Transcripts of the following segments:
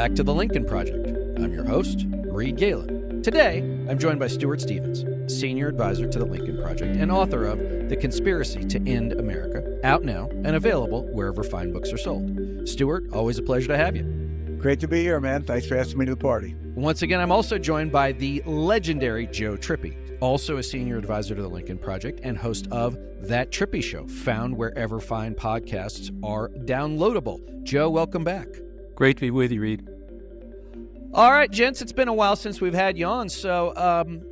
back to The Lincoln Project. I'm your host, Reed Galen. Today, I'm joined by Stuart Stevens, Senior Advisor to The Lincoln Project and author of The Conspiracy to End America, out now and available wherever fine books are sold. Stuart, always a pleasure to have you. Great to be here, man. Thanks for asking me to the party. Once again, I'm also joined by the legendary Joe Trippi, also a Senior Advisor to The Lincoln Project and host of That Trippi Show, found wherever fine podcasts are downloadable. Joe, welcome back. Great to be with you, Reed. All right, gents, it's been a while since we've had you on, so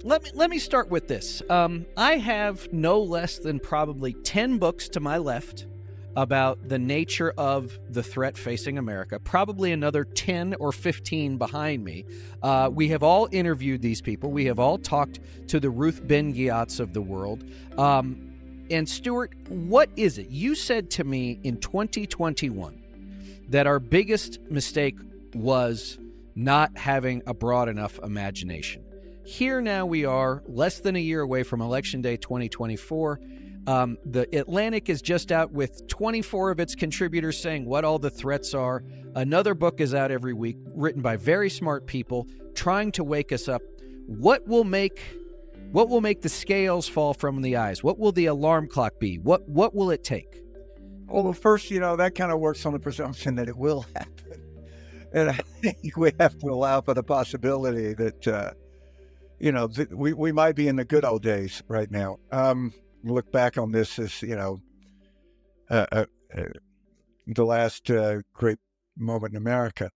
let me start with this. I have no less than probably 10 books to my left about the nature of the threat facing America, probably another 10 or 15 behind me. We have all interviewed these people. We have all talked to the Ruth Ben-Ghiats of the world. And Stuart, what is it? You said to me in 2021 that our biggest mistake was not having a broad enough imagination. Here now we are, less than a year away from Election Day 2024. The Atlantic is just out with 24 of its contributors saying what all the threats are. Another book is out every week, written by very smart people, trying to wake us up. What will make the scales fall from the eyes? What will the alarm clock be? What will it take? Well, first, that kind of works on the presumption that it will happen. And I think we have to allow for the possibility that, we might be in the good old days right now. Look back on this as, the last great moment in America.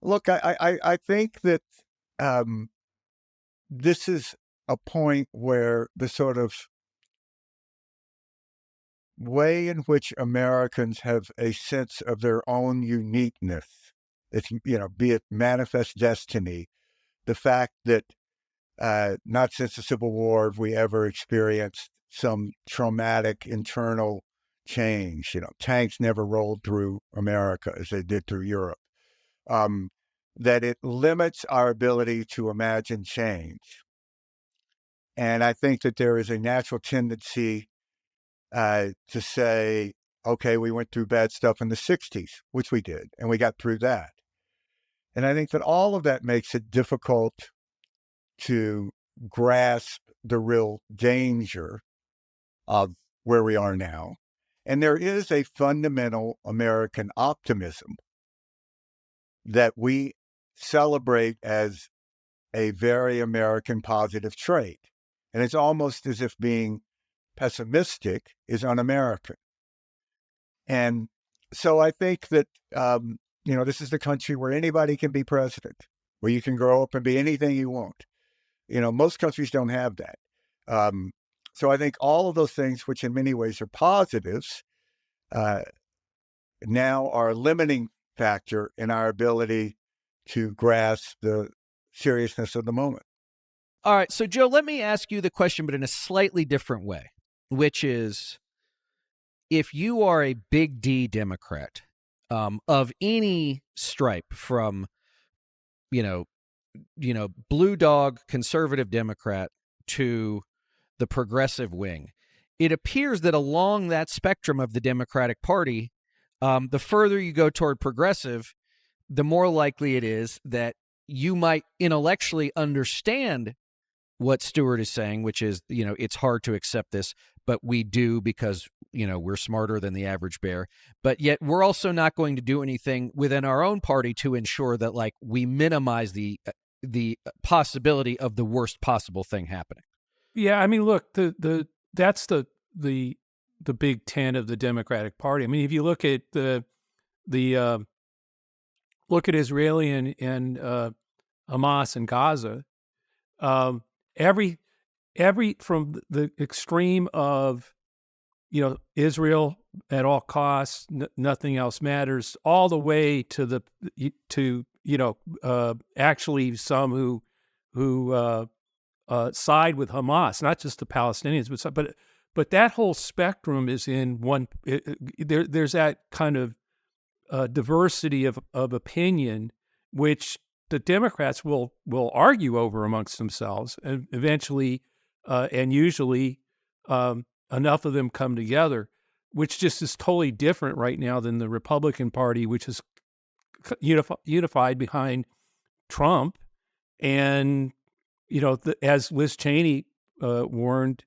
Look, I think that this is a point where the sort of way in which Americans have a sense of their own uniqueness, be it manifest destiny, the fact that not since the Civil War have we ever experienced some traumatic internal change. Tanks never rolled through America as they did through Europe. That it limits our ability to imagine change. And I think that there is a natural tendency to say, okay, we went through bad stuff in the 60s, which we did, and we got through that. And I think that all of that makes it difficult to grasp the real danger of where we are now. And there is a fundamental American optimism that we celebrate as a very American positive trait. And it's almost as if being pessimistic is un-American. And so I think that, this is the country where anybody can be president, where you can grow up and be anything you want. Most countries don't have that. So I think all of those things, which in many ways are positives, now are a limiting factor in our ability to grasp the seriousness of the moment. All right. So, Joe, let me ask you the question, but in a slightly different way, which is, if you are a big D Democrat of any stripe, from, blue dog conservative Democrat to the progressive wing, it appears that along that spectrum of the Democratic Party, the further you go toward progressive, the more likely it is that you might intellectually understand what Stuart is saying, which is, it's hard to accept this, but we do because, we're smarter than the average bear. But yet we're also not going to do anything within our own party to ensure that, we minimize the possibility of the worst possible thing happening. Yeah, I mean, look, that's the Big Ten of the Democratic Party. I mean, if you look at look at Israeli and Hamas and Gaza, every from the extreme of Israel at all costs, nothing else matters, all the way to actually some who side with Hamas, not just the Palestinians, but that whole spectrum is in one. There's that kind of diversity of opinion, which the Democrats will argue over amongst themselves, and eventually, and usually, enough of them come together, which just is totally different right now than the Republican Party, which is unified behind Trump, and as Liz Cheney warned,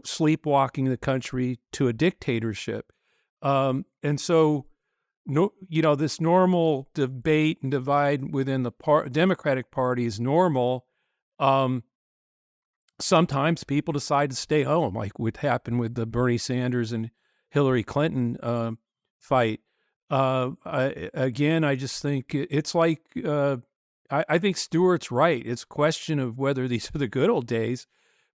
sleepwalking the country to a dictatorship. And so, this normal debate and divide within the Democratic Party is normal. Sometimes people decide to stay home, like what happened with the Bernie Sanders and Hillary Clinton fight. I just think it's like, I think Stuart's right. It's a question of whether these are the good old days.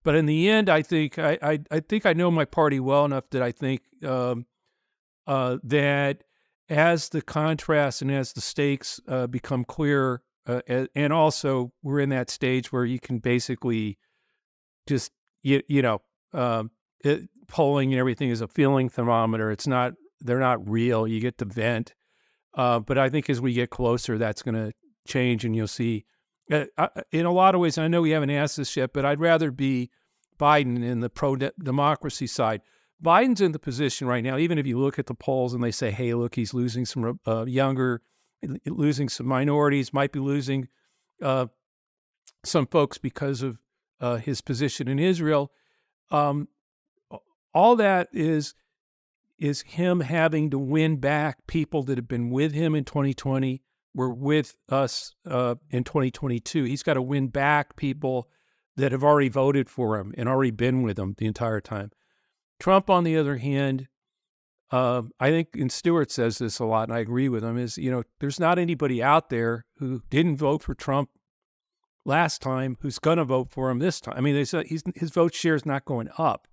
But in the end, I think I know my party well enough that I think that as the contrast and as the stakes become clearer, and also we're in that stage where you can basically just polling and everything is a feeling thermometer. They're not real. You get to vent. But I think as we get closer, that's going to change, and you'll see. In a lot of ways, I know we haven't asked this yet, but I'd rather be Biden in the pro-democracy side. Biden's in the position right now, even if you look at the polls and they say, hey, look, he's losing some losing some minorities, might be losing some folks because of his position in Israel. All that is him having to win back people that have been with him in 2020, were with us in 2022. He's got to win back people that have already voted for him and already been with him the entire time. Trump, on the other hand, I think, and Stuart says this a lot, and I agree with him, is, there's not anybody out there who didn't vote for Trump last time who's going to vote for him this time. I mean, his vote share is not going up.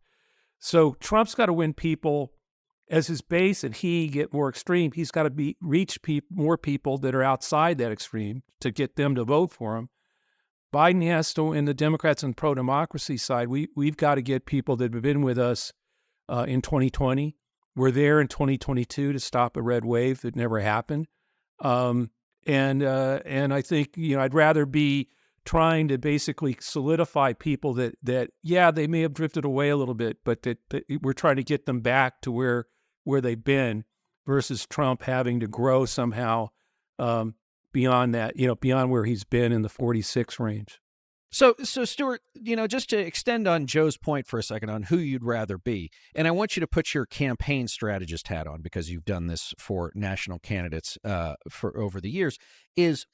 So Trump's got to win people as his base, and he get more extreme. He's got to reach more people that are outside that extreme to get them to vote for him. Biden has to, in the Democrats and pro-democracy side, we've got to get people that have been with us in 2020. We're there in 2022 to stop a red wave that never happened. And I think, I'd rather be trying to basically solidify people that they may have drifted away a little bit, but that we're trying to get them back to where they've been, versus Trump having to grow somehow beyond that, beyond where he's been in the 46 range. So Stuart, just to extend on Joe's point for a second on who you'd rather be, and I want you to put your campaign strategist hat on, because you've done this for national candidates for over the years, is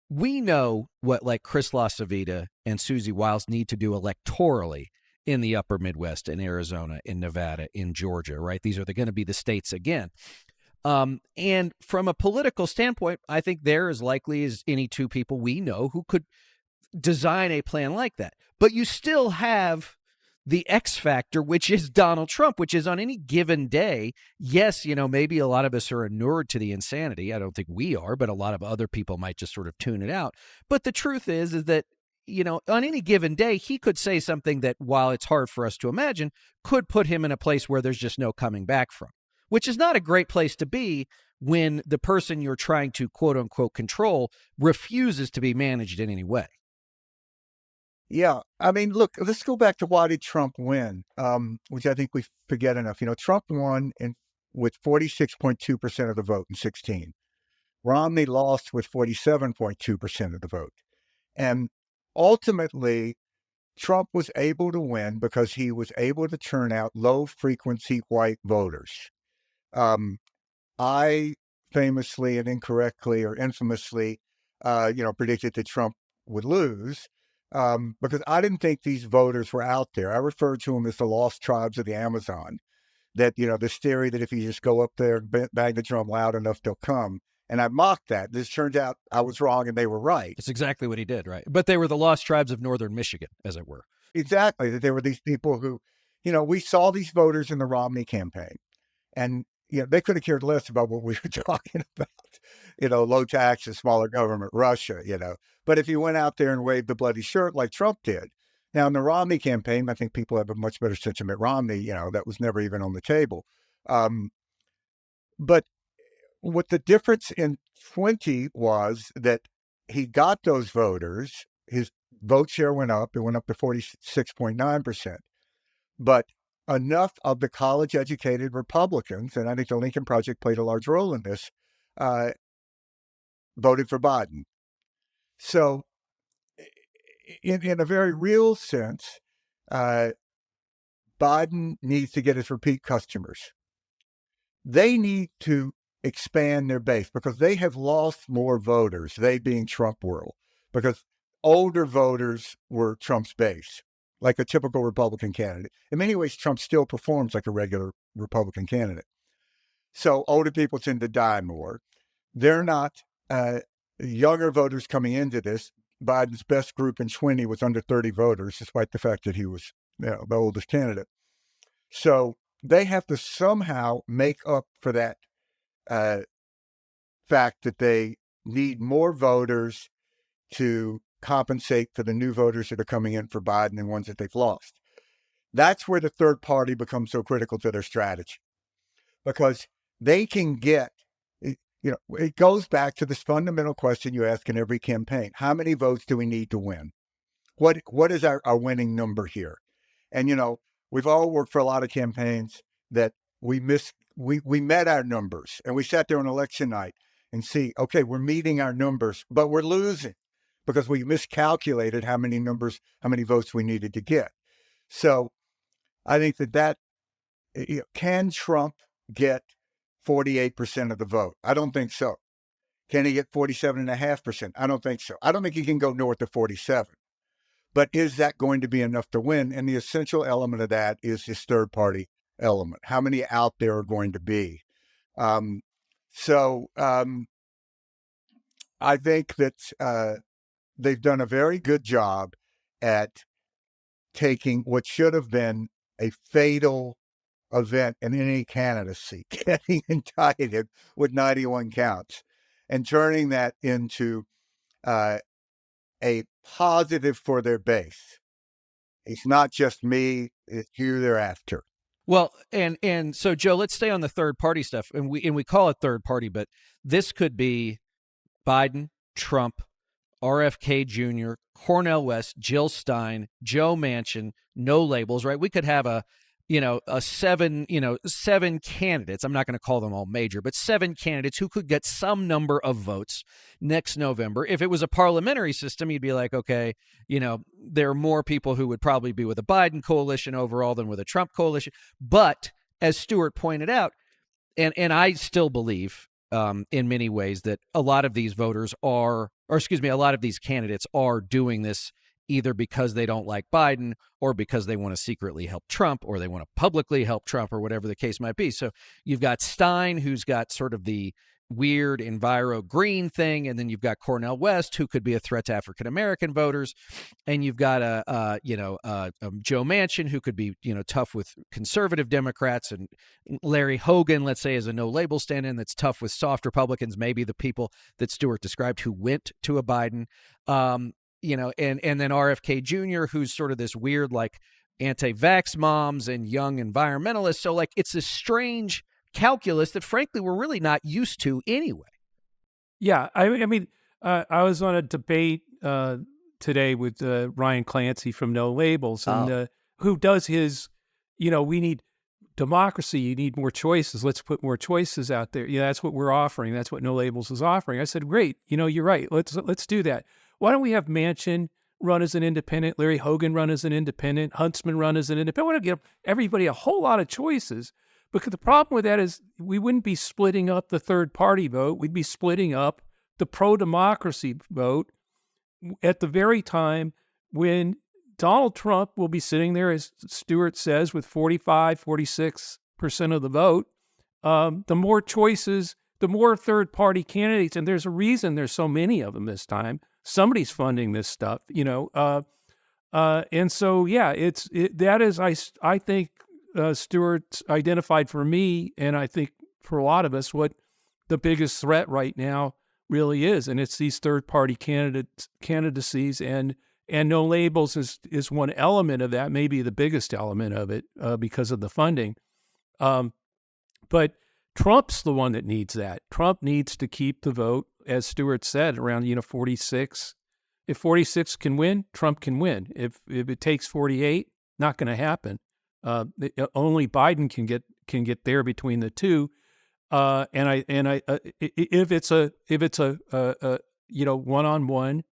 we know what like Chris LaCivita and Susie Wiles need to do electorally in the upper Midwest, in Arizona, in Nevada, in Georgia, right? These are going to be the states again. And from a political standpoint, I think they're as likely as any two people we know who could design a plan like that. But you still have the X factor, which is Donald Trump, which is on any given day. Yes, maybe a lot of us are inured to the insanity. I don't think we are, but a lot of other people might just sort of tune it out. But the truth is that, on any given day, he could say something that, while it's hard for us to imagine, could put him in a place where there's just no coming back from, which is not a great place to be when the person you're trying to quote unquote control refuses to be managed in any way. Yeah. I mean, look, let's go back to why did Trump win, which I think we forget enough. Trump won with 46.2% of the vote in 2016. Romney lost with 47.2% of the vote. And ultimately, Trump was able to win because he was able to turn out low-frequency white voters. I famously and incorrectly or infamously, predicted that Trump would lose. Because I didn't think these voters were out there. I referred to them as the lost tribes of the Amazon, that, this theory that if you just go up there and bang the drum loud enough, they'll come. And I mocked that. This turns out I was wrong and they were right. That's exactly what he did, right? But they were the lost tribes of northern Michigan, as it were. Exactly. That there were these people who, we saw these voters in the Romney campaign, and they could have cared less about what we were talking about, low taxes, smaller government, Russia, But if you went out there and waved the bloody shirt like Trump did. Now, in the Romney campaign, I think people have a much better sense of Mitt Romney, that was never even on the table. But what the difference in 20 was that he got those voters, his vote share went up, it went up to 46.9%. But enough of the college-educated Republicans, and I think the Lincoln Project played a large role in this, voted for Biden. So, in a very real sense, uh, Biden needs to get his repeat customers. They need to expand their base because they have lost more voters, they being Trump world, because older voters were Trump's base, like a typical Republican candidate. In many ways, Trump still performs like a regular Republican candidate. So older people tend to die more. They're not younger voters coming into this. Biden's best group in 20 was under 30 voters, despite the fact that he was the oldest candidate. So they have to somehow make up for that fact that they need more voters to compensate for the new voters that are coming in for Biden and ones that they've lost. That's where the third party becomes so critical to their strategy, because they can get, it goes back to this fundamental question you ask in every campaign. How many votes do we need to win? What is our winning number here? And, we've all worked for a lot of campaigns that we met our numbers, and we sat there on election night and see, okay, we're meeting our numbers, but we're losing because we miscalculated how many votes we needed to get. So I think that can Trump get 48% of the vote? I don't think so. Can he get 47.5%? I don't think so. I don't think he can go north of 47. But is that going to be enough to win? And the essential element of that is this third party element. How many out there are going to be? I think that they've done a very good job at taking what should have been a fatal event in any candidacy, getting indicted with 91 counts, and turning that into a positive for their base. It's not just me, it's you they're after. Well, and so Joe, let's stay on the third party stuff, and we call it third party, but this could be Biden, Trump, RFK Jr., Cornel West, Jill Stein, Joe Manchin, no labels, right? We could have seven candidates. I'm not going to call them all major, but 7 candidates who could get some number of votes next November. If it was a parliamentary system, you'd be like, okay, there are more people who would probably be with a Biden coalition overall than with a Trump coalition. But as Stuart pointed out, and I still believe in many ways that a lot of these a lot of these candidates are doing this either because they don't like Biden or because they want to secretly help Trump or they want to publicly help Trump or whatever the case might be. So you've got Stein, who's got sort of the weird enviro green thing, and then you've got Cornel West, who could be a threat to African-American voters, and you've got Joe Manchin, who could be tough with conservative Democrats, and Larry Hogan, let's say, is a no-label stand-in that's tough with soft Republicans, maybe the people that Stuart described who went to a Biden. And then RFK Jr., who's sort of this weird, like, anti-vax moms and young environmentalists. So, like, it's this strange calculus that, frankly, we're really not used to anyway. Yeah, I mean, I was on a debate today with Ryan Clancy from No Labels, and who does his, we need democracy. You need more choices. Let's put more choices out there. That's what we're offering. That's what No Labels is offering. I said, great. You're right. Let's do that. Why don't we have Manchin run as an independent, Larry Hogan run as an independent, Huntsman run as an independent? I want to give everybody a whole lot of choices, because the problem with that is we wouldn't be splitting up the third party vote. We'd be splitting up the pro-democracy vote at the very time when Donald Trump will be sitting there, as Stuart says, with 45, 46% of the vote. The more choices, the more third party candidates, and there's a reason there's so many of them this time. Somebody's funding this stuff, and so that is I think Stuart identified for me, and I think for a lot of us, what the biggest threat right now really is, and it's these third party candidacies, and No Labels is one element of that, maybe the biggest element of it because of the funding, but Trump's the one that needs that. Trump needs to keep the vote, as Stuart said, around 46. If 46 can win, Trump can win. If it takes 48, not going to happen. Only Biden can get there between the two. If it's a one-on-one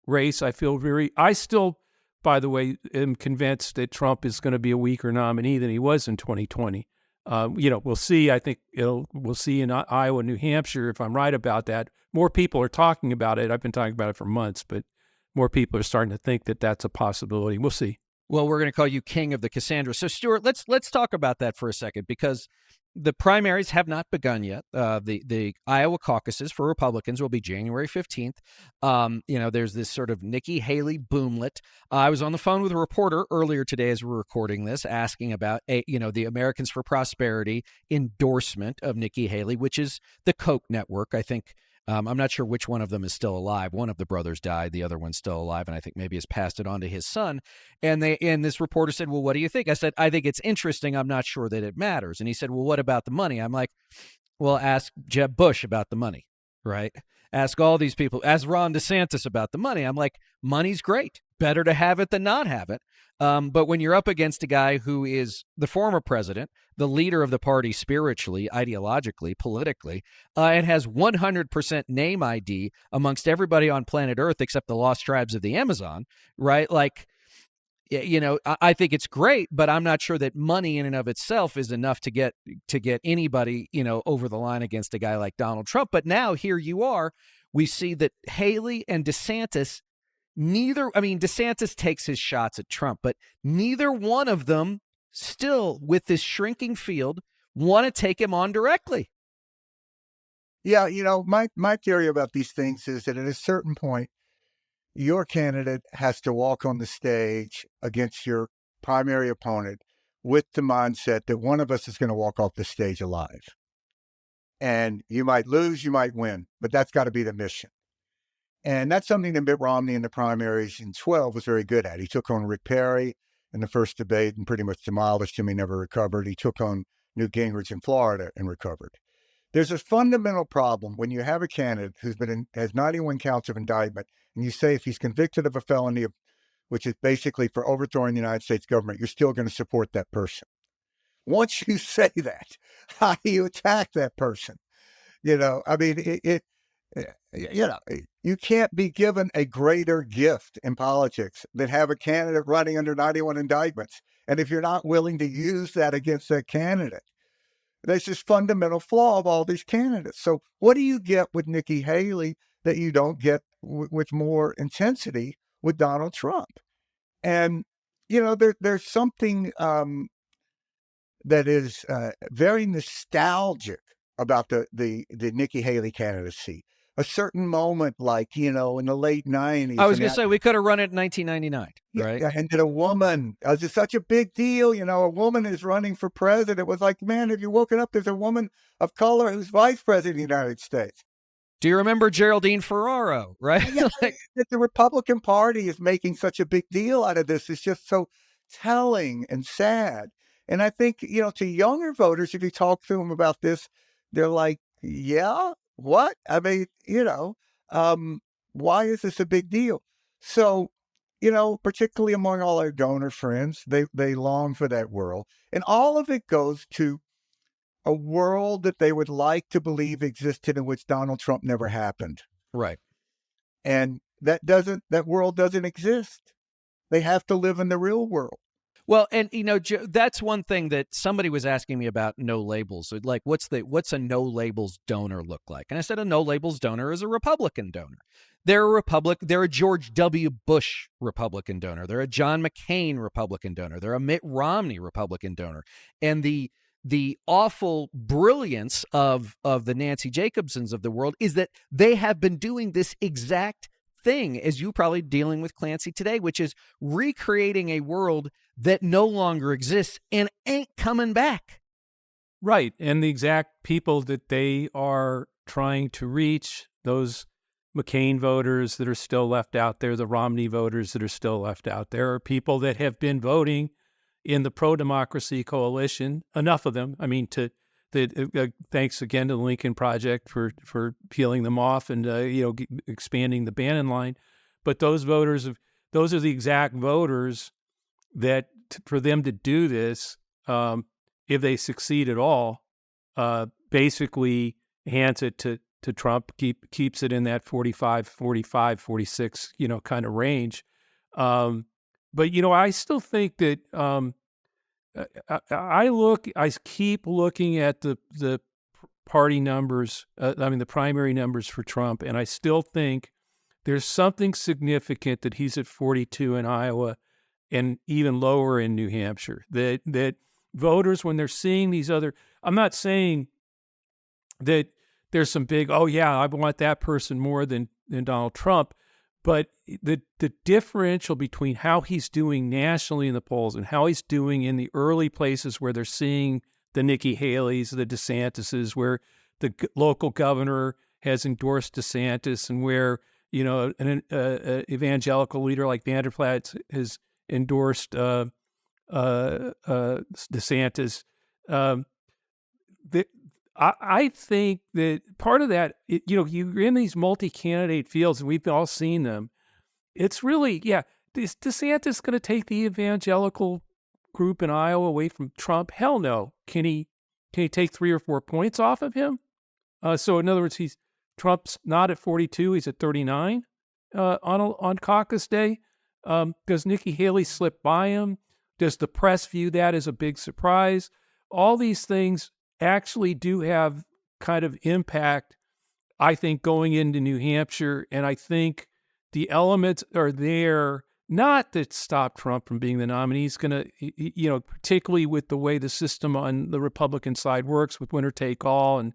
race, I still, by the way, am convinced that Trump is going to be a weaker nominee than he was in 2020. We'll see. I think we'll see in Iowa, New Hampshire, if I'm right about that. More people are talking about it. I've been talking about it for months, but more people are starting to think that that's a possibility. We'll see. Well, we're going to call you king of the Cassandra. So, Stuart, let's talk about that for a second, because the primaries have not begun yet. The Iowa caucuses for Republicans will be January 15th. There's this sort of Nikki Haley boomlet. I was on the phone with a reporter earlier today as we're recording this, asking about the Americans for Prosperity endorsement of Nikki Haley, which is the Koch network. I think I'm not sure which one of them is still alive. One of the brothers died. The other one's still alive, and I think maybe has passed it on to his son. And this reporter said, well, what do you think? I said, I think it's interesting. I'm not sure that it matters. And he said, well, what about the money? I'm like, well, ask Jeb Bush about the money, right? Ask all these people. Ask Ron DeSantis about the money. I'm like, money's great. Better to have it than not have it. But when you're up against a guy who is the former president, the leader of the party spiritually, ideologically, politically, and has 100% name ID amongst everybody on planet Earth except the lost tribes of the Amazon, right? Like, I think it's great, but I'm not sure that money in and of itself is enough to get anybody, over the line against a guy like Donald Trump. But now here you are. We see that Haley and DeSantis, DeSantis takes his shots at Trump, but neither one of them still, with this shrinking field, want to take him on directly. Yeah, my theory about these things is that at a certain point, your candidate has to walk on the stage against your primary opponent with the mindset that one of us is going to walk off the stage alive. And you might lose, you might win, but that's got to be the mission. And that's something that Mitt Romney in the primaries in 12 was very good at. He took on Rick Perry in the first debate and pretty much demolished him. He never recovered. He took on Newt Gingrich in Florida and recovered. There's a fundamental problem when you have a candidate has 91 counts of indictment, and you say if he's convicted of a felony, which is basically for overthrowing the United States government, you're still going to support that person. Once you say that, how do you attack that person? You can't be given a greater gift in politics than have a candidate running under 91 indictments. And if you're not willing to use that against that candidate, there's this fundamental flaw of all these candidates. So what do you get with Nikki Haley that you don't get with more intensity with Donald Trump? And, there's something that is very nostalgic about the Nikki Haley candidacy. A certain moment, like, in the late 90s. I was going to say, we could have run it in 1999, right? Yeah, and that a woman, it's such a big deal, a woman is running for president. It was like, man, have you woken up? There's a woman of color who's vice president of the United States. Do you remember Geraldine Ferraro, right? Yeah, the Republican Party is making such a big deal out of this. It's just so telling and sad. And I think, to younger voters, if you talk to them about this, they're like, yeah, what? I mean, why is this a big deal? So, particularly among all our donor friends, they long for that world. And all of it goes to a world that they would like to believe existed in which Donald Trump never happened. Right. And that world doesn't exist. They have to live in the real world. Well, and that's one thing that somebody was asking me about no labels. Like, what's a no labels donor look like? And I said a no labels donor is a Republican donor. They're a George W. Bush Republican donor. They're a John McCain Republican donor. They're a Mitt Romney Republican donor. And the awful brilliance of the Nancy Jacobsons of the world is that they have been doing this exact thing as you probably dealing with Clancy today, which is recreating a world that no longer exists and ain't coming back. Right. And the exact people that they are trying to reach, those McCain voters that are still left out there, the Romney voters that are still left out there, are people that have been voting in the pro-democracy coalition, enough of them. I mean, thanks again to the Lincoln Project for peeling them off and expanding the Bannon line. But those are the exact voters that for them to do this, if they succeed at all, basically hands it to Trump, keeps it in that 45, 46, kind of range. But, I still think that I keep looking at the party numbers, the primary numbers for Trump, and I still think there's something significant that he's at 42 in Iowa and even lower in New Hampshire, that voters, when they're seeing these other, I'm not saying that there's some big, oh yeah, I want that person more than Donald Trump, but the differential between how he's doing nationally in the polls and how he's doing in the early places where they're seeing the Nikki Haley's, the DeSantis's, where the local governor has endorsed DeSantis, and where an evangelical leader like Vanderplat has endorsed DeSantis. I think that part of that, you're in these multi-candidate fields, and we've all seen them. It's really, is DeSantis going to take the evangelical group in Iowa away from Trump? Hell no. Can he take 3 or 4 points off of him? So in other words, Trump's not at 42, he's at 39 on caucus day. Does Nikki Haley slip by him? Does the press view that as a big surprise? All these things actually do have kind of impact, I think, going into New Hampshire. And I think the elements are there, not that stop Trump from being the nominee. He's going to, particularly with the way the system on the Republican side works with winner take all and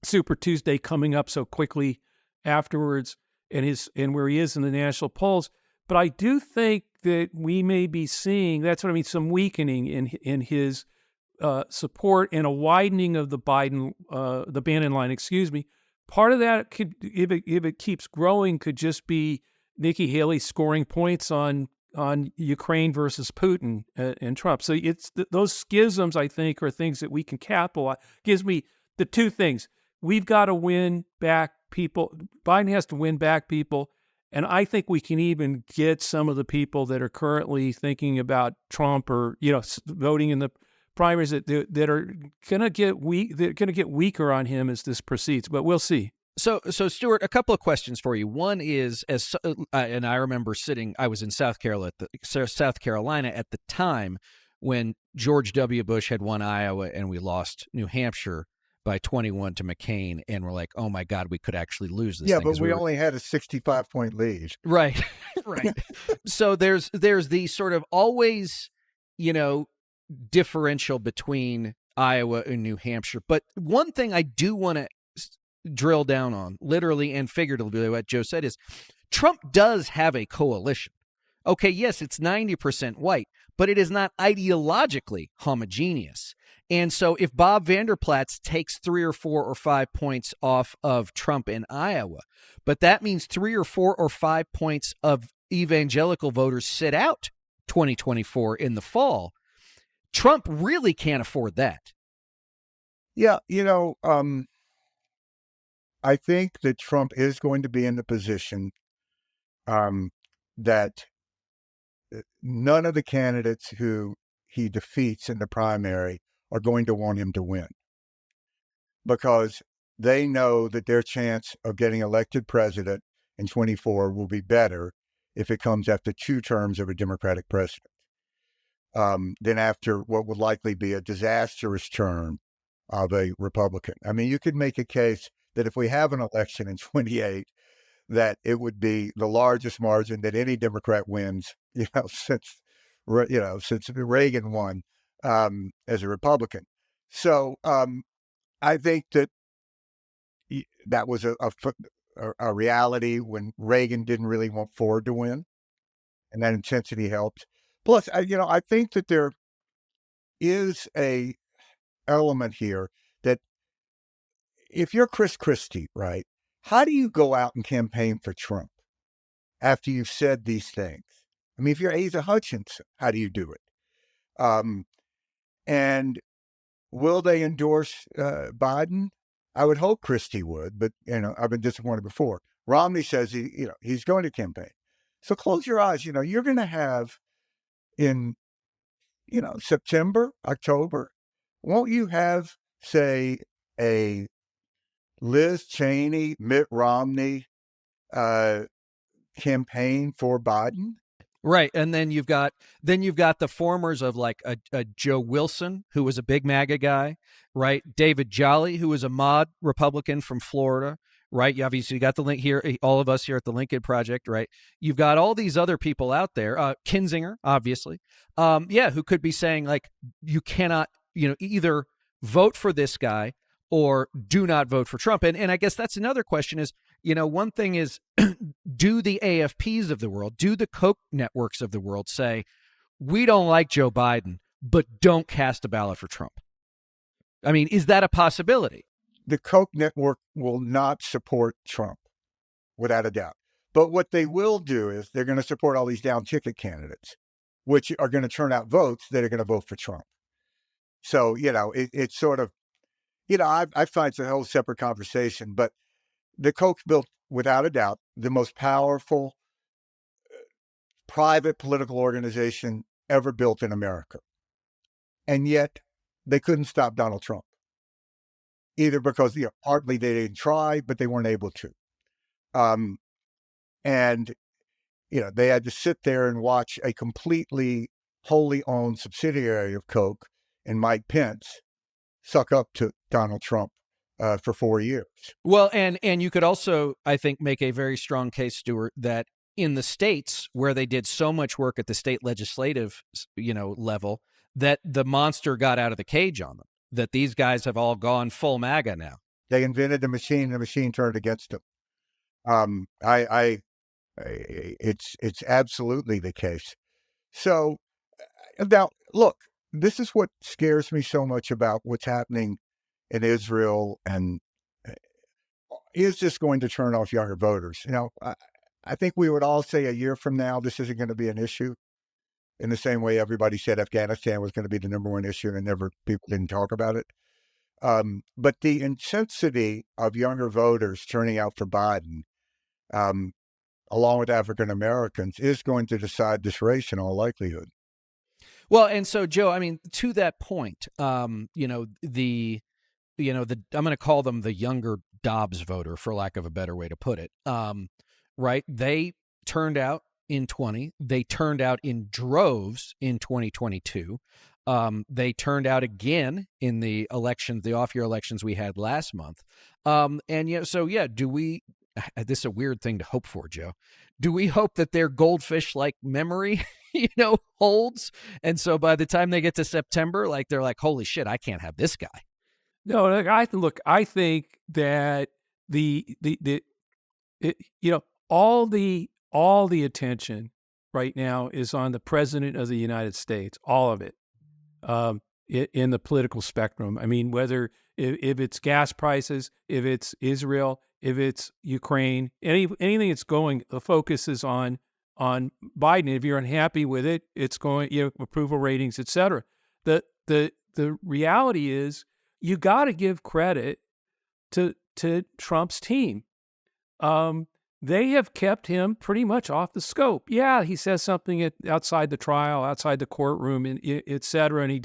Super Tuesday coming up so quickly afterwards, and where he is in the national polls. But I do think that we may be seeing, that's what I mean, some weakening in his support and a widening of the Bannon line, Part of that could, if it keeps growing, could just be Nikki Haley scoring points on Ukraine versus Putin and Trump. So it's those schisms, I think, are things that we can capitalize. Gives me the two things. We've got to win back people. Biden has to win back people. And I think we can even get some of the people that are currently thinking about Trump or, voting in the primaries that are going to get weak. They're going to get weaker on him as this proceeds, but we'll see. So Stuart, a couple of questions for you. One is, and I remember I was in South Carolina at the time when George W. Bush had won Iowa and we lost New Hampshire by 21 to McCain, and we're like, oh my God, we could actually lose this. Yeah, thing, but we only had a 65-point lead. Right, right. So there's the sort of always, differential between Iowa and New Hampshire. But one thing I do want to drill down on, literally and figuratively, what Joe said is Trump does have a coalition. Okay, yes, it's 90% white, but it is not ideologically homogeneous. And so if Bob Vanderplatz takes 3 or 4 or 5 points off of Trump in Iowa, but that means 3 or 4 or 5 points of evangelical voters sit out 2024 in the fall, Trump really can't afford that. Yeah, I think that Trump is going to be in the position that none of the candidates who he defeats in the primary are going to want him to win, because they know that their chance of getting elected president in 24 will be better if it comes after 2 terms of a Democratic president than after what would likely be a disastrous term of a Republican. I mean, you could make a case that if we have an election in 28, that it would be the largest margin that any Democrat wins, since Reagan won as a Republican. So I think that was a reality when Reagan didn't really want Ford to win, and that intensity helped. Plus, I think that there is a element here that if you're Chris Christie, right, how do you go out and campaign for Trump after you've said these things? I mean, if you're Asa Hutchinson, how do you do it? And will they endorse Biden? I would hope Christie would, but I've been disappointed before. Romney says he's going to campaign. So close your eyes. You're going to have in September, October, won't you have, say, a Liz Cheney, Mitt Romney campaign for Biden? Right, and then you've got the formers of like a Joe Wilson, who was a big MAGA guy, right? David Jolly, who was a mod Republican from Florida, right? You obviously got the link here, all of us here at the Lincoln Project, right? You've got all these other people out there, Kinzinger, obviously, who could be saying like, you cannot, either vote for this guy or do not vote for Trump. And I guess that's another question is, one thing is, do the AFPs of the world, do the Koch networks of the world say, we don't like Joe Biden, but don't cast a ballot for Trump? I mean, is that a possibility? The Koch network will not support Trump, without a doubt. But what they will do is they're going to support all these down ticket candidates, which are going to turn out votes that are going to vote for Trump. So, it's sort of, I find it's a whole separate conversation, but the Koch built, without a doubt, the most powerful private political organization ever built in America. And yet they couldn't stop Donald Trump, either because, partly they didn't try, but they weren't able to. And, they had to sit there and watch a completely wholly owned subsidiary of Koch and Mike Pence suck up to Donald Trump for 4 years. Well, and you could also, I think, make a very strong case, Stuart, that in the states where they did so much work at the state legislative, level, that the monster got out of the cage on them, that these guys have all gone full MAGA now. They invented the machine, and the machine turned against them. It's absolutely the case. So now, look, this is what scares me so much about what's happening in Israel, and is this going to turn off younger voters? I think we would all say a year from now, this isn't going to be an issue, in the same way everybody said Afghanistan was going to be the number one issue and people didn't talk about it. But the intensity of younger voters turning out for Biden, along with African Americans, is going to decide this race in all likelihood. Well, and so, Joe, I mean, to that point, I'm going to call them the younger Dobbs voter, for lack of a better way to put it. Right? They turned out in 2020. They turned out in droves in 2022. They turned out again in the elections, the off-year elections we had last month. Do we? This is a weird thing to hope for, Joe. Do we hope that their goldfish-like memory, holds, and so by the time they get to September, like they're like, holy shit, I can't have this guy. No, I think that all the attention right now is on the president of the United States, all of it, in the political spectrum. I mean, whether if it's gas prices, if it's Israel, if it's Ukraine, anything that's going, the focus is on Biden. If you're unhappy with it, it's going, approval ratings, et cetera. The reality is, you got to give credit to Trump's team. They have kept him pretty much off the scope. Yeah, he says something outside the trial, outside the courtroom, and et cetera, and he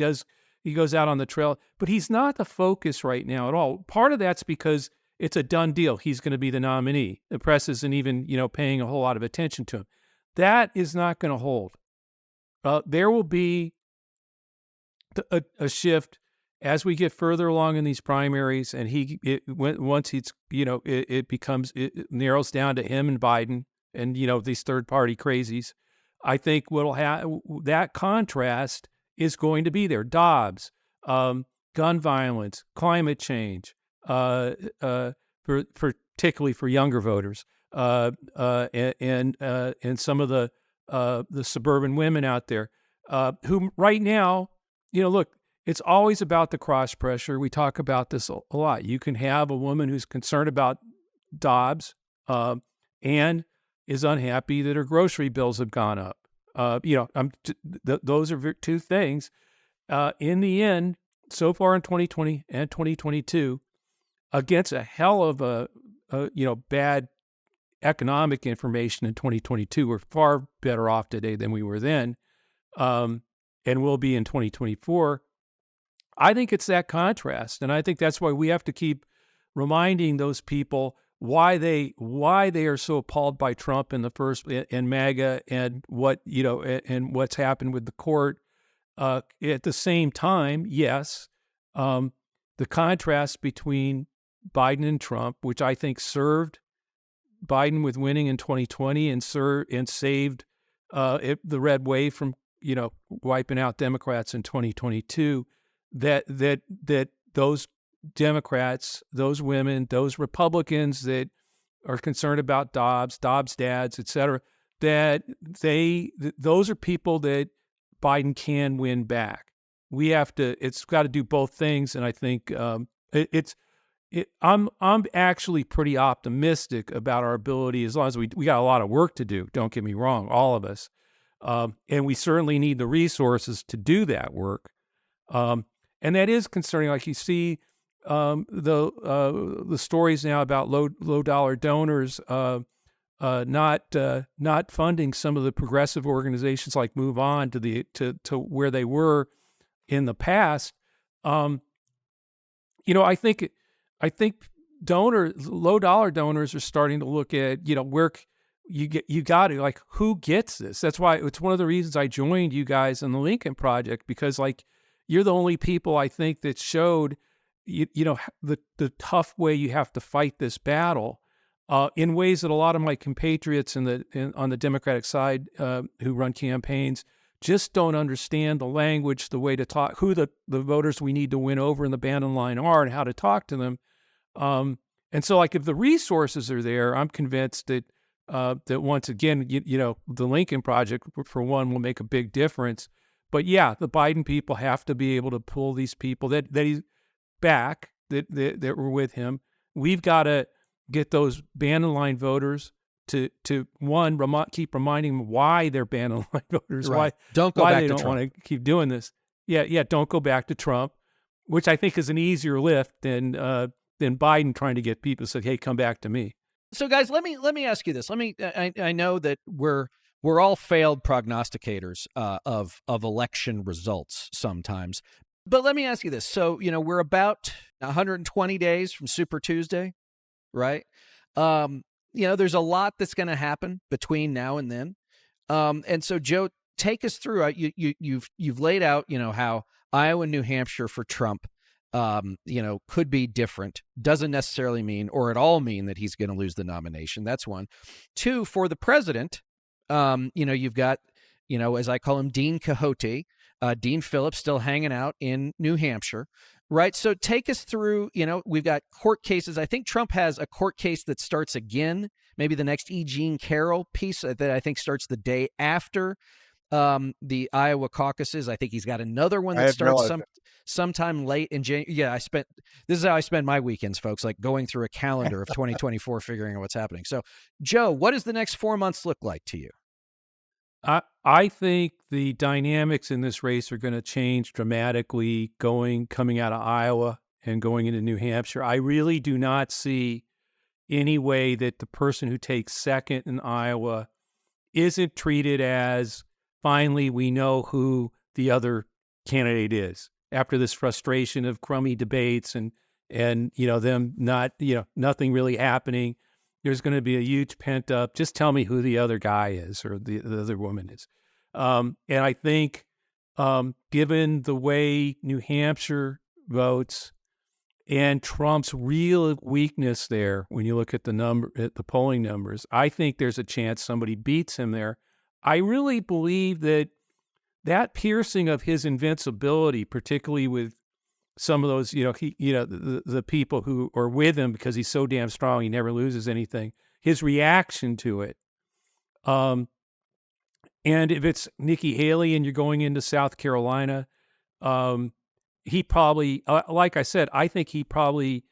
goes out on the trail, but he's not the focus right now at all. Part of that's because it's a done deal. He's going to be the nominee. The press isn't even, paying a whole lot of attention to him. That is not going to hold. There will be a shift as we get further along in these primaries, and once it narrows down to him and Biden and these third party crazies. I think that contrast is going to be there. Dobbs, gun violence, climate change, particularly for younger voters, and some of the suburban women out there who right now, look. It's always about the cross pressure. We talk about this a lot. You can have a woman who's concerned about Dobbs and is unhappy that her grocery bills have gone up. Those are two things. In the end, so far in 2020 and 2022, against a hell of a bad economic information in 2022, we're far better off today than we were then, and will be in 2024. I think it's that contrast, and I think that's why we have to keep reminding those people why they are so appalled by Trump in the first and MAGA and what and what's happened with the court. At the same time, yes, the contrast between Biden and Trump, which I think served Biden with winning in 2020 and saved the red wave from wiping out Democrats in 2022. That those Democrats, those women, those Republicans that are concerned about Dobbs dads, et cetera, those are people that Biden can win back. It's got to do both things. And I think I'm actually pretty optimistic about our ability, as long as we got a lot of work to do. Don't get me wrong, all of us. And we certainly need the resources to do that work. And that is concerning. Like you see the stories now about low dollar donors not funding some of the progressive organizations like Move On to where they were in the past. I think low dollar donors are starting to look at where you got to, like, who gets this. That's why it's one of the reasons I joined you guys in the Lincoln Project, because like you're the only people I think that showed the tough way you have to fight this battle in ways that a lot of my compatriots on the Democratic side who run campaigns just don't understand the language, the way to talk, who the voters we need to win over in the bottom line are, and how to talk to them. And so, like, if the resources are there, I'm convinced that once again, the Lincoln Project, for one, will make a big difference. But yeah, the Biden people have to be able to pull these people that he's back, that were with him. We've got to get those ban-and-line voters to keep reminding them why they're ban-and-line voters. Right. Why they don't want to keep doing this. Yeah, don't go back to Trump, which I think is an easier lift than Biden trying to get people to say, hey, come back to me. So, guys, let me ask you this. I know that we're all failed prognosticators of election results sometimes, but let me ask you this. So, we're about 120 days from Super Tuesday, right? There's a lot that's going to happen between now and then. And so, Joe, take us through. You've laid out, how Iowa and New Hampshire for Trump, could be different. Doesn't necessarily mean, or at all mean, that he's going to lose the nomination. That's one. Two, for the president, you've got, as I call him, Dean Quixote, Dean Phillips still hanging out in New Hampshire, right? So take us through, we've got court cases. I think Trump has a court case that starts again, maybe the next E. Jean Carroll piece that I think starts the day after the Iowa caucuses. I think he's got another one that starts sometime late in January. Yeah, this is how I spend my weekends, folks, like going through a calendar of 2024, figuring out what's happening. So, Joe, what does the next 4 months look like to you? I think the dynamics in this race are going to change dramatically coming out of Iowa and going into New Hampshire. I really do not see any way that the person who takes second in Iowa isn't treated as, finally, we know who the other candidate is, after this frustration of crummy debates and them not, nothing really happening. There's going to be a huge pent up, just tell me who the other guy is or the other woman is. And I think given the way New Hampshire votes and Trump's real weakness there, when you look at the polling numbers, I think there's a chance somebody beats him there. I really believe that piercing of his invincibility, particularly with some of those, the people who are with him because he's so damn strong, he never loses anything. His reaction to it. And if it's Nikki Haley and you're going into South Carolina, he probably, like I said, I think he probably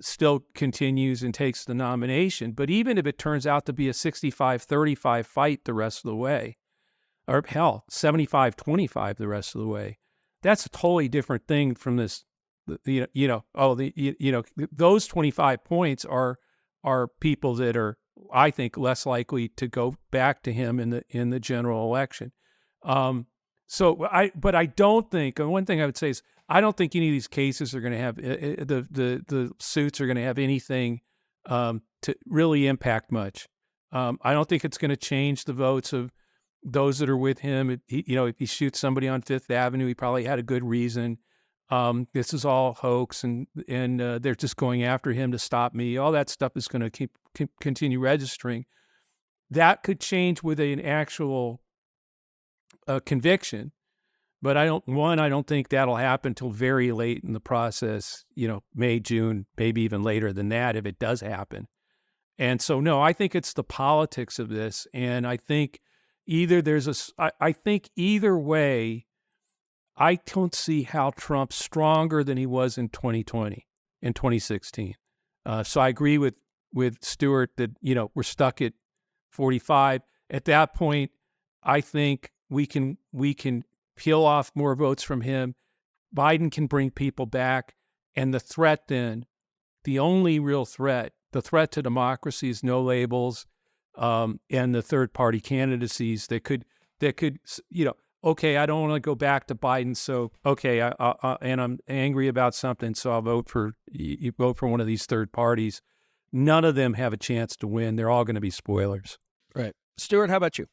still continues and takes the nomination. But even if it turns out to be a 65-35 fight the rest of the way, or hell, 75-25 the rest of the way, that's a totally different thing from this. Those 25 points are people that are, I think, less likely to go back to him in the general election. But I don't think, and one thing I would say is, I don't think any of these cases are going to have the suits are going to have anything to really impact much. I don't think it's going to change the votes of those that are with him. If he shoots somebody on Fifth Avenue, he probably had a good reason. This is all hoax, and they're just going after him to stop me. All that stuff is going to continue registering. That could change with an actual conviction. But I don't think that'll happen until very late in the process, May, June, maybe even later than that if it does happen. And so, no, I think it's the politics of this. And I think either I think either way, I don't see how Trump's stronger than he was in 2020, in 2016. So I agree with Stuart that, we're stuck at 45. At that point, I think we can peel off more votes from him. Biden can bring people back. And the threat then, the only real threat, the threat to democracy is no labels and the third-party candidacies that could, okay, I don't want to go back to Biden, so, okay, and I'm angry about something, so I'll vote for one of these third parties. None of them have a chance to win. They're all going to be spoilers. Right. Stuart, how about you?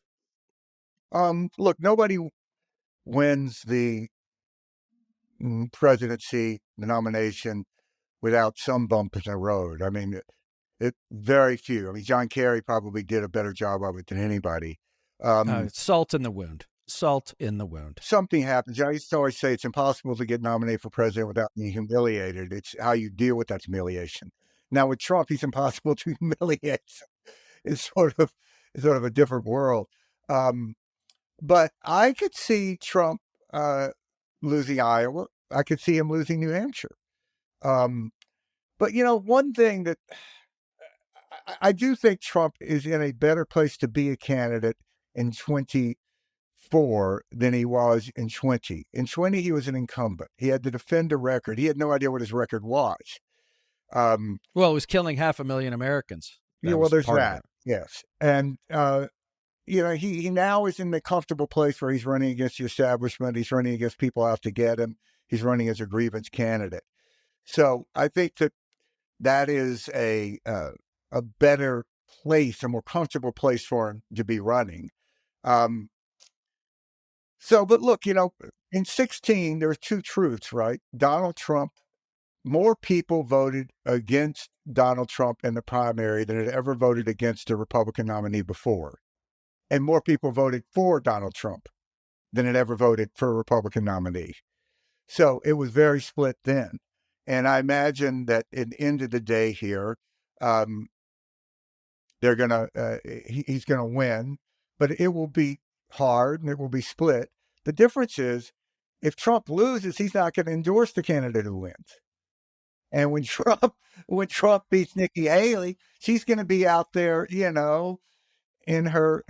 Look, nobody wins the presidency, the nomination, without some bump in the road. I mean, very few. I mean, John Kerry probably did a better job of it than anybody. Salt in the wound. Salt in the wound. Something happens. I used to always say it's impossible to get nominated for president without being humiliated. It's how you deal with that humiliation. Now with Trump, he's impossible to humiliate. It's sort of a different world. But I could see Trump losing Iowa. I could see him losing New Hampshire. But one thing that I do think Trump is in a better place to be a candidate in 24 than he was in 20. In 20, he was an incumbent. He had to defend a record. He had no idea what his record was. Well, it was killing 500,000 Americans. Well, there's that. Yes. And, he now is in the comfortable place where he's running against the establishment. He's running against people out to get him. He's running as a grievance candidate. So I think that is a better place, a more comfortable place for him to be running. But look, in 16, there were two truths, right? Donald Trump, more people voted against Donald Trump in the primary than had ever voted against a Republican nominee before. And more people voted for Donald Trump than had ever voted for a Republican nominee. So it was very split then. And I imagine that at the end of the day here, he's going to win, but it will be hard and it will be split. The difference is if Trump loses, he's not going to endorse the candidate who wins. And when Trump beats Nikki Haley, she's going to be out there, in her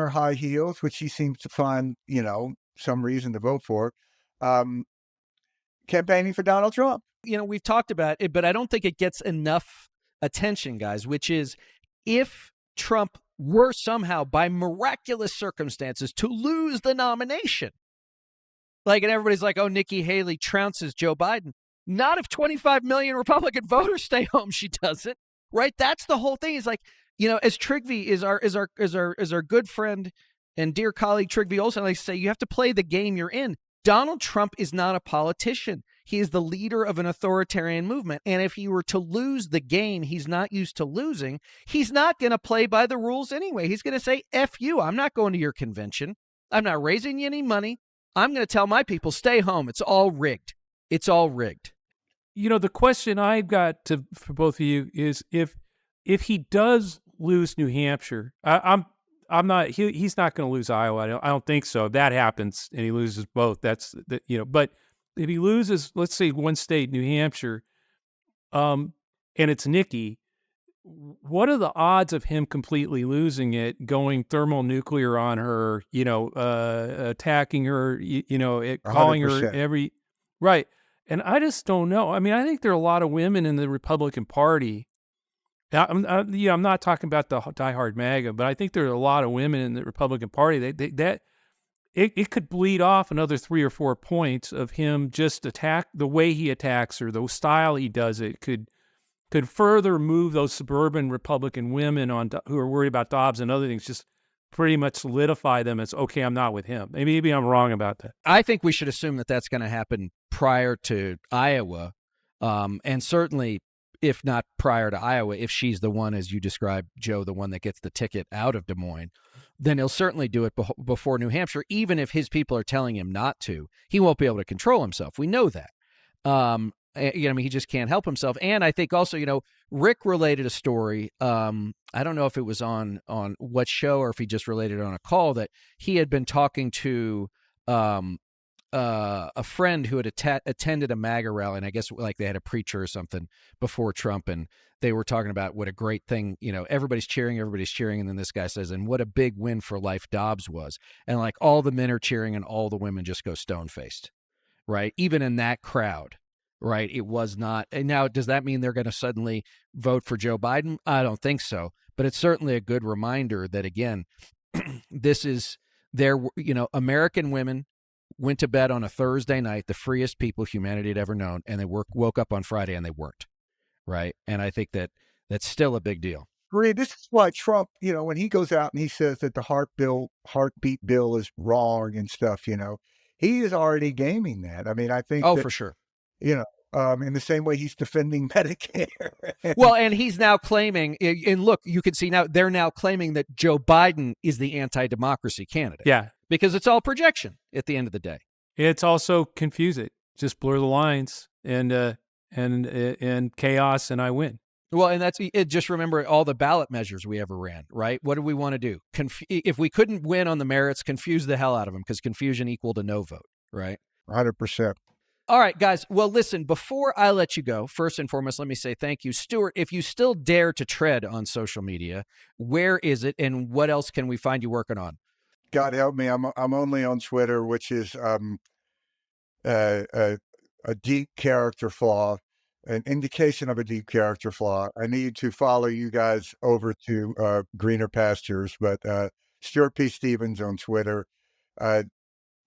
high heels, which she seems to find, some reason to vote for, campaigning for Donald Trump. We've talked about it, but I don't think it gets enough attention, guys, which is if Trump were somehow by miraculous circumstances to lose the nomination, and everybody's like, oh, Nikki Haley trounces Joe Biden. Not if 25 million Republican voters stay home, she doesn't, right? That's the whole thing. Is as Trippi is our good friend and dear colleague Trippi Olsen likes to say, you have to play the game you're in. Donald Trump is not a politician. He is the leader of an authoritarian movement. And if he were to lose the game he's not used to losing, he's not going to play by the rules anyway. He's going to say, F you, I'm not going to your convention. I'm not raising you any money. I'm going to tell my people, stay home. It's all rigged. It's all rigged. The question I've got for both of you is if he does lose New Hampshire, he's not going to lose Iowa. I don't think so. If that happens and he loses both, but if he loses, let's say one state, New Hampshire, and it's Nikki, what are the odds of him completely losing it, going thermonuclear on her, attacking her, calling 100%. Her every, right. And I just don't know. I mean, I think there are a lot of women in the Republican Party. I'm not talking about the diehard MAGA, but I think there are a lot of women in the Republican Party that it could bleed off another 3 or 4 points of him just attack the way he attacks her, the style he does it could further move those suburban Republican women who are worried about Dobbs and other things, just pretty much solidify them as, okay, I'm not with him. Maybe I'm wrong about that. I think we should assume that that's going to happen prior to Iowa, and certainly if not prior to Iowa, if she's the one, as you described, Joe, the one that gets the ticket out of Des Moines, then he'll certainly do it before New Hampshire. Even if his people are telling him not to, he won't be able to control himself. We know that. He just can't help himself. And I think also, Rick related a story. I don't know if it was on what show or if he just related it on a call, that he had been talking to a friend who had attended a MAGA rally, and I guess like they had a preacher or something before Trump, and they were talking about what a great thing, everybody's cheering, and then this guy says, and what a big win for life Dobbs was. And like all the men are cheering and all the women just go stone-faced, right? Even in that crowd, right? It was not. And now, does that mean they're going to suddenly vote for Joe Biden? I don't think so. But it's certainly a good reminder that, again, this is American women went to bed on a Thursday night, the freest people humanity had ever known, and they woke up on Friday and they weren't, right? And I think that's still a big deal. Great. This is why Trump, when he goes out and he says that the heartbeat bill is wrong and stuff, he is already gaming that. I mean, I think for sure. In the same way he's defending Medicare. Well, and he's now claiming, and look, you can see now, they're now claiming that Joe Biden is the anti-democracy candidate. Yeah. Because it's all projection at the end of the day. It's also confuse it. Just blur the lines and chaos, and I win. Well, and that's it. Just remember all the ballot measures we ever ran, right? What did we want to do? If we couldn't win on the merits, confuse the hell out of them, because confusion equaled a no vote, right? 100%. All right, guys. Well, listen, before I let you go, first and foremost, let me say thank you. Stuart, if you still dare to tread on social media, where is it and what else can we find you working on? God help me. I'm only on Twitter, which is a deep character flaw, an indication of a deep character flaw. I need to follow you guys over to greener pastures, but Stuart P. Stevens on Twitter.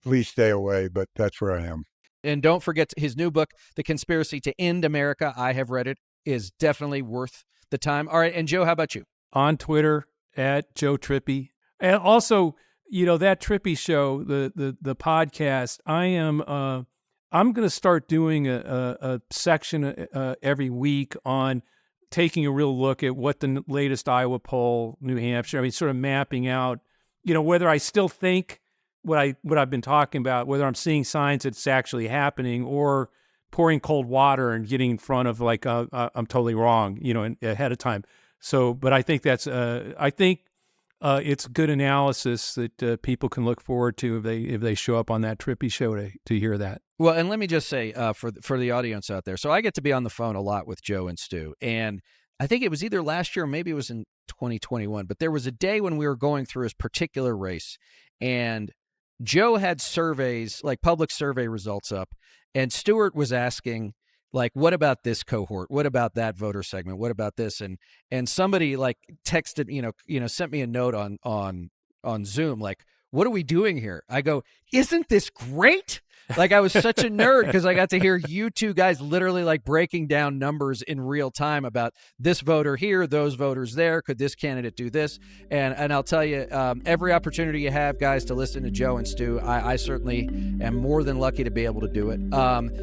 Please stay away, but that's where I am. And don't forget his new book, The Conspiracy to End America. I have read it. Is definitely worth the time. All right. And Joe, how about you? On Twitter at Joe Trippi. And also, that Trippi show, the podcast, I'm going to start doing a section every week on taking a real look at what the latest Iowa poll, New Hampshire, sort of mapping out, whether I still think what I've been talking about, whether I'm seeing signs that it's actually happening, or pouring cold water and getting in front of like, I'm totally wrong, ahead of time. So, but I think that's, it's good analysis that people can look forward to if they show up on that Trippi show to hear that. Well, and let me just say for the audience out there, so I get to be on the phone a lot with Joe and Stu, and I think it was either last year or maybe it was in 2021, but there was a day when we were going through his particular race, and Joe had surveys, like public survey results up, and Stuart was asking, like, what about this cohort? What about that voter segment? What about this? And somebody like texted, sent me a note on Zoom, like, what are we doing here? I go, isn't this great? Like, I was such a nerd because I got to hear you two guys literally like breaking down numbers in real time about this voter here, those voters there. Could this candidate do this? And I'll tell you, every opportunity you have, guys, to listen to Joe and Stu, I certainly am more than lucky to be able to do it.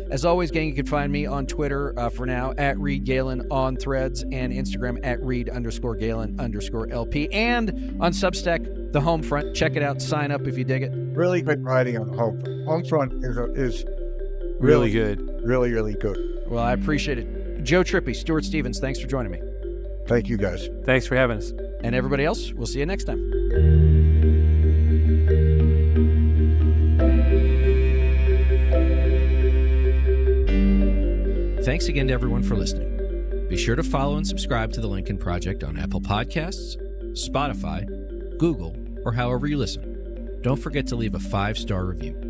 As always, gang, you can find me on Twitter for now at Reed Galen, on Threads, and Instagram at Reed_Galen_LP, and on Substack, The Homefront. Check it out. Sign up if you dig it. Really good writing on Homefront. Homefront is really good. Really, really good. Well, I appreciate it. Joe Trippi, Stuart Stevens, thanks for joining me. Thank you, guys. Thanks for having us. And everybody else, we'll see you next time. Thanks again to everyone for listening. Be sure to follow and subscribe to The Lincoln Project on Apple Podcasts, Spotify, Google, or however you listen. Don't forget to leave a 5-star review.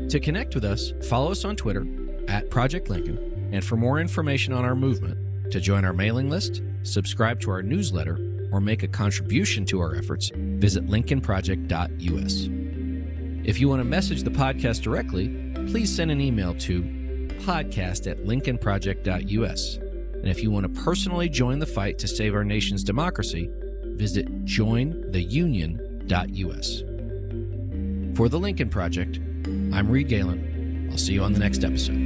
To connect with us, follow us on Twitter at Project Lincoln, and for more information on our movement, to join our mailing list, subscribe to our newsletter, or make a contribution to our efforts, visit lincolnproject.us. If you want to message the podcast directly, please send an email to podcast@lincolnproject.us. And if you want to personally join the fight to save our nation's democracy, visit jointheunion.us. For the Lincoln Project, I'm Reed Galen. I'll see you on the next episode.